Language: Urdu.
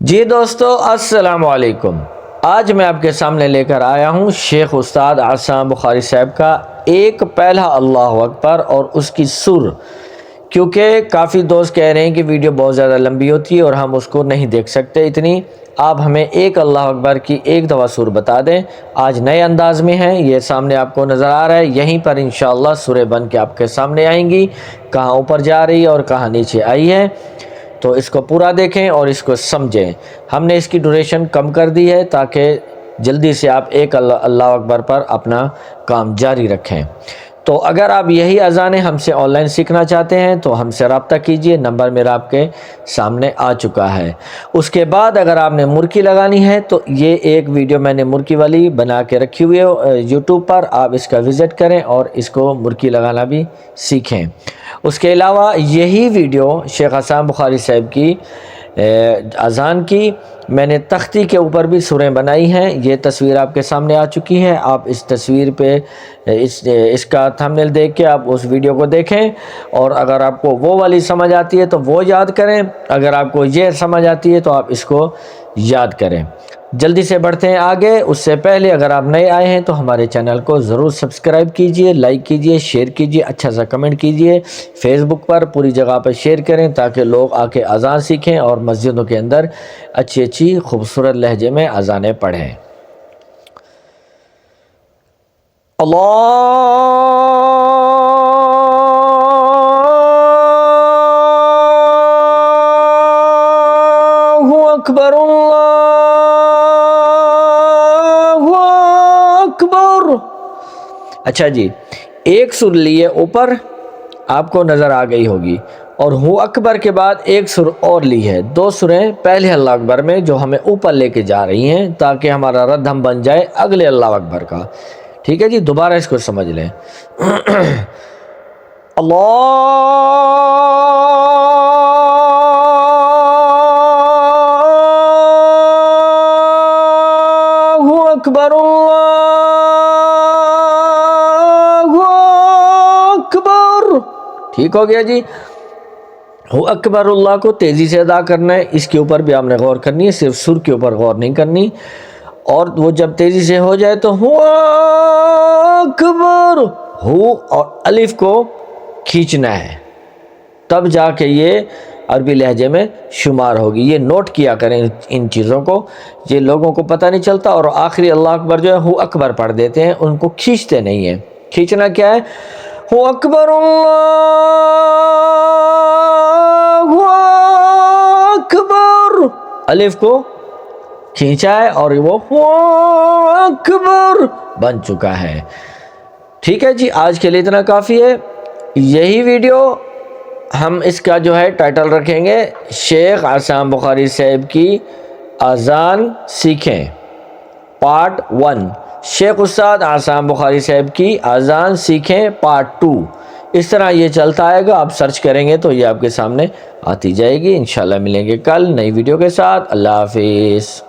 جی دوستو السلام علیکم۔ آج میں آپ کے سامنے لے کر آیا ہوں شیخ استاد عصام بخاری صاحب کا ایک پہلا اللہ اکبر اور اس کی سر، کیونکہ کافی دوست کہہ رہے ہیں کہ ویڈیو بہت زیادہ لمبی ہوتی ہے اور ہم اس کو نہیں دیکھ سکتے اتنی، آپ ہمیں ایک اللہ اکبر کی ایک دفعہ سر بتا دیں۔ آج نئے انداز میں ہیں، یہ سامنے آپ کو نظر آ رہا ہے، یہیں پر انشاءاللہ سورہ بن کے آپ کے سامنے آئیں گی، کہاں اوپر جا رہی ہے اور کہاں نیچے آئی ہے، تو اس کو پورا دیکھیں اور اس کو سمجھیں۔ ہم نے اس کی ڈوریشن کم کر دی ہے تاکہ جلدی سے آپ ایک اللہ اکبر پر اپنا کام جاری رکھیں۔ تو اگر آپ یہی اذانیں ہم سے آن لائن سیکھنا چاہتے ہیں تو ہم سے رابطہ کیجئے، نمبر میرا آپ کے سامنے آ چکا ہے۔ اس کے بعد اگر آپ نے مرکی لگانی ہے تو یہ ایک ویڈیو میں نے مرکی والی بنا کے رکھی ہوئی ہے یوٹیوب پر، آپ اس کا وزٹ کریں اور اس کو مرکی لگانا بھی سیکھیں۔ اس کے علاوہ یہی ویڈیو شیخ عصام بخاری صاحب کی اذان کی میں نے تختی کے اوپر بھی سوریں بنائی ہیں، یہ تصویر آپ کے سامنے آ چکی ہے۔ آپ اس تصویر پہ اس کا تھمبنیل دیکھ کے آپ اس ویڈیو کو دیکھیں، اور اگر آپ کو وہ والی سمجھ آتی ہے تو وہ یاد کریں، اگر آپ کو یہ سمجھ آتی ہے تو آپ اس کو یاد کریں۔ جلدی سے بڑھتے ہیں آگے۔ اس سے پہلے اگر آپ نئے آئے ہیں تو ہمارے چینل کو ضرور سبسکرائب کیجئے، لائک کیجئے، شیئر کیجئے، اچھا سا کمنٹ کیجئے، فیس بک پر پوری جگہ پر شیئر کریں تاکہ لوگ آ کے اذان سیکھیں اور مسجدوں کے اندر اچھی اچھی خوبصورت لہجے میں اذانیں پڑھیں۔ اللہ اکبر، اچھا جی، ایک سر لیے اوپر آپ کو نظر آ گئی ہوگی، اور ہو اکبر کے بعد ایک سر اور لی ہے، دو سریں پہلے اللہ اکبر میں جو ہمیں اوپر لے کے جا رہی ہیں تاکہ ہمارا رد ہم بن جائے اگلے اللہ اکبر کا۔ ٹھیک ہے جی، دوبارہ اس کو سمجھ لیں۔ اللہ اکبر، ٹھیک ہو گیا جی۔ ہو اکبر اللہ کو تیزی سے ادا کرنا ہے، اس کے اوپر بھی آپ نے غور کرنی ہے، صرف سر کے اوپر غور نہیں کرنی، اور وہ جب تیزی سے ہو جائے تو ہو اکبر، ہو اور الف کو کھینچنا ہے، تب جا کے یہ عربی لہجے میں شمار ہوگی۔ یہ نوٹ کیا کریں ان چیزوں کو، یہ لوگوں کو پتہ نہیں چلتا، اور آخری اللہ اکبر جو ہے ہو اکبر پڑھ دیتے ہیں، ان کو کھینچتے نہیں ہیں۔ کھینچنا کیا ہے؟ ہو اکبر اللہ اکبر، الف کو کھینچا ہے اور وہ ہو اکبر بن چکا ہے۔ ٹھیک ہے جی، آج کے لیے اتنا کافی ہے۔ یہی ویڈیو ہم اس کا جو ہے ٹائٹل رکھیں گے شیخ عصام بخاری صاحب کی اذان سیکھیں پارٹ 1، شیخ استاد عصام بخاری صاحب کی اذان سیکھیں پارٹ 2۔ اس طرح یہ چلتا آئے گا، آپ سرچ کریں گے تو یہ آپ کے سامنے آتی جائے گی۔ انشاءاللہ ملیں گے کل نئی ویڈیو کے ساتھ۔ اللہ حافظ۔